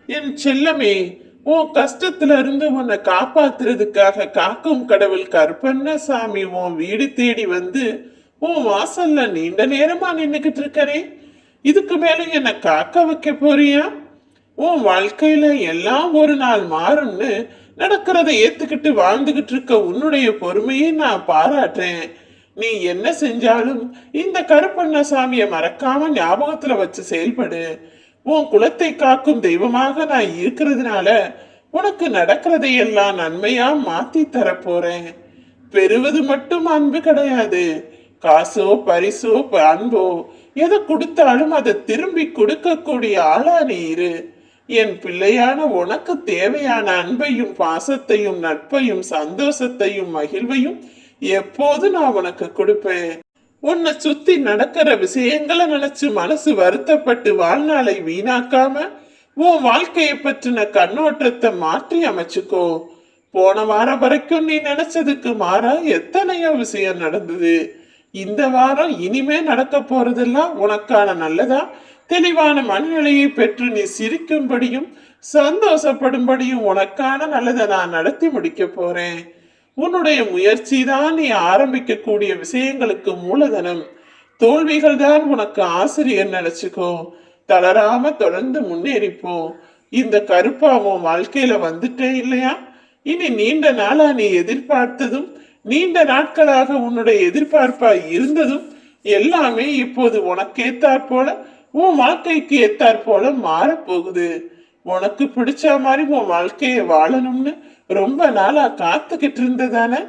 என் செல்லமே, உன் கஷ்டத்துல இருந்து உன்னை காப்பாத்துறதுக்காக காக்கும் கடவுள் கருப்பண்ணசாமி உன் வீடு தேடி வந்து உன் வாசல்ல நீண்ட நேரமா நின்னுகிட்டு இருக்கனே. இதுக்கு மேல என்ன காக்க வைக்க போறியா? உன் வாழ்க்கையில எல்லாம் ஒரு நாள் மாறும்னு நடக்கிறத ஏத்துக்கிட்டு வாழ்ந்துகிட்டு இருக்க உன்னுடைய பொறுமையை நான் பாராட்டுறேன். நீ என்ன செஞ்சாலும் இந்த கருப்பண்ணசாமிய மறக்காம ஞாபகத்துல வச்சு செயல்படு. உன் குலத்தை காக்கும் தெய்வமாக நான் இருக்கிறதுனால உனக்கு நடக்கிறதை எல்லாம் நன்மையா மாத்தி தரப்போறேன். பெறுவது மட்டும் அன்பு கிடையாது. காசோ பரிசோ அன்போ எதை கொடுத்தாலும் அதை திரும்பி கொடுக்கக்கூடிய ஆளா நீ இரு. என் பிள்ளையான உனக்கு தேவையான அன்பையும் பாசத்தையும் நட்பையும் சந்தோஷத்தையும் மகிழ்வையும் எப்போது நான் உனக்கு கொடுப்பேன். உன்னை சுத்தி நடக்கிற விஷயங்களை நினைச்சு மனசு வருத்தப்பட்டு வாழ்நாளை வீணாக்காம உன் வாழ்க்கையை பற்றின கண்ணோட்டத்தை மாற்றி அமைச்சுக்கோ. போன வாரம் வரைக்கும் நீ நினைச்சதுக்கு மாறா எத்தனையோ விஷயம் நடந்தது. இந்த வாரம் இனிமே நடக்க போறதெல்லாம் உனக்கான நல்லதா தெளிவான மனநிலையை பெற்று நீ சிரிக்கும்படியும் சந்தோஷப்படும்படியும் உனக்கான நல்லதை நான் நடத்தி முடிக்க போறேன். உன்னுடைய முயற்சி தான் நீ ஆரம்பிக்கக்கூடிய விஷயங்களுக்கு மூலதனம். தோல்விகள் தான் உனக்கு ஆசிரியர் நினைச்சுக்கோ. தளராம தொடர்ந்து முன்னேறிப்போ. இந்த கருப்பாவும் வாழ்க்கையில வந்துட்டே இல்லையா? இனி நீண்ட நாளா நீ எதிர்பார்த்ததும் நீண்ட நாட்களாக உன்னுடைய எதிர்பார்ப்பா இருந்ததும் எல்லாமே இப்போது உனக்கு ஏத்தாற் போல உன் வாழ்க்கைக்கு ஏத்தாற் போல மாறப்போகுது. உனக்கு பிடிச்ச மாதிரி உன் வாழ்க்கையை வாழணும்னு ரொம்ப நாளா காத்துக்கிட்டு இருந்ததான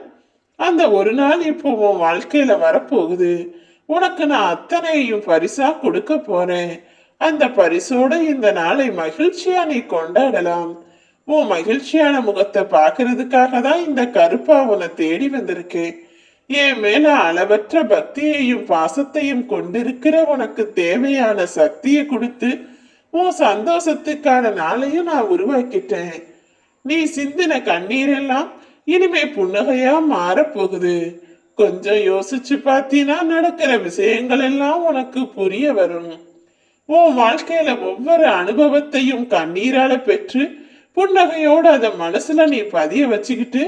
அந்த ஒரு நாள் இப்போ உன் வாழ்க்கையில வரப்போகுது. உனக்கு நான் அத்தனையும் பரிசா கொடுக்க போறேன். அந்த பரிசோட இந்த நாளை மகிழ்ச்சியா நீ கொண்டாடலாம். உன் மகிழ்ச்சியான முகத்தை பாக்குறதுக்காக தான் இந்த கருப்பா உன்னை தேடி வந்திருக்கேன். என் மேல அளவற்ற பக்தியையும் பாசத்தையும் கொண்டிருக்கிற உனக்கு தேவையான சக்தியை கொடுத்து உன் சந்தோஷத்துக்கான நாளையும் நான் உருவாக்கிட்டேன். நீ சிந்தின கண்ணீரெல்லாம் இனிமே புன்னகையா மாறப்போகுது. கொஞ்சம் யோசிச்சு பார்த்தீனா நடக்கிற விஷயங்கள் எல்லாம் உனக்கு புரிய வரும். உன் வாழ்க்கையில ஒவ்வொரு அனுபவத்தையும் கண்ணீரால பெற்று புன்னகையோடு அதை மனசுல நீ பதிய வச்சுக்கிட்டு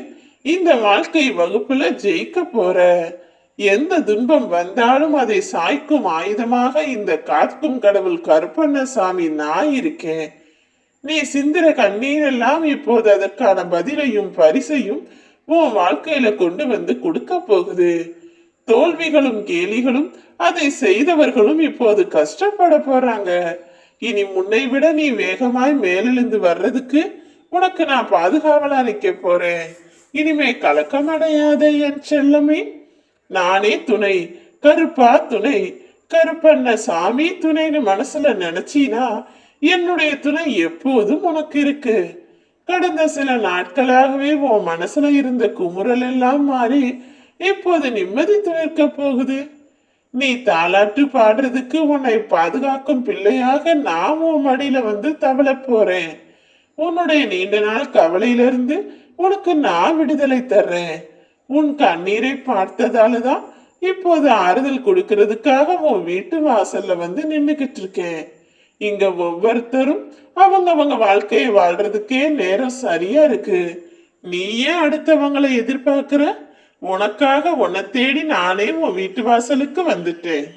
இந்த வாழ்க்கை வகுப்புல ஜெயிக்க போற. எந்த துன்பம் வந்தாலும் அதை சாய்க்கும் ஆயுதமாக இந்த காக்கும் கடவுள் கருப்பண்ணசாமி நான் இருக்கேன். நீ சிந்திர கண்ணீர் எல்லாம் இப்போது அதற்கான பதிலையும் பரிசையும் உன் வாழ்க்கையில கொண்டு வந்து கொடுக்க போகுது. தோல்விகளும் கேலிகளும் அதை செய்தவர்களும் இப்போது கஷ்டப்பட போறாங்க. இனி முன்னை விட நீ வேகமாய் மேலெழுந்து வர்றதுக்கு உனக்கு நான் பாதுகாவலா நிக்க போறேன். இனிமே கலக்கம் அடையாத என் செல்லமே. நானே துணை, கருப்பா துணை, கருப்பண்ணசாமி துணைன்னு மனசுல நினைச்சீனா என்னுடைய துணை எப்போதும் உனக்கு இருக்கு. கடந்த சில நாட்களாகவே உன் மனசுல இருந்த குமுறல் எல்லாம் மாறி இப்போது நிம்மதி துளிர்க்க போகுது. நீ தாலாட்டு பாடுறதுக்கு உன்னை பாதுகாக்கும் பிள்ளையாக நான் உன் மடியில வந்து தவள போறேன். உன்னுடைய நீண்ட நாள் கவலையிலிருந்து உனக்கு நான் விடுதலை தர்றேன். உன் கண்ணீரை பார்த்ததாலதான் இப்போது ஆறுதல் கொடுக்கறதுக்காக உன் வீட்டு வாசல்ல வந்து நின்னுகிட்டு இருக்கேன். இங்க ஒவ்வொருத்தரும் அவங்க வாழ்க்கையை வாழ்றதுக்கே நேரம் சரியா இருக்கு. நீ ஏன் அடுத்தவங்களை எதிர்பார்க்கிற? உனக்காக உன்னை தேடி நானே உன் வீட்டு வாசலுக்கு வந்துட்டேன்.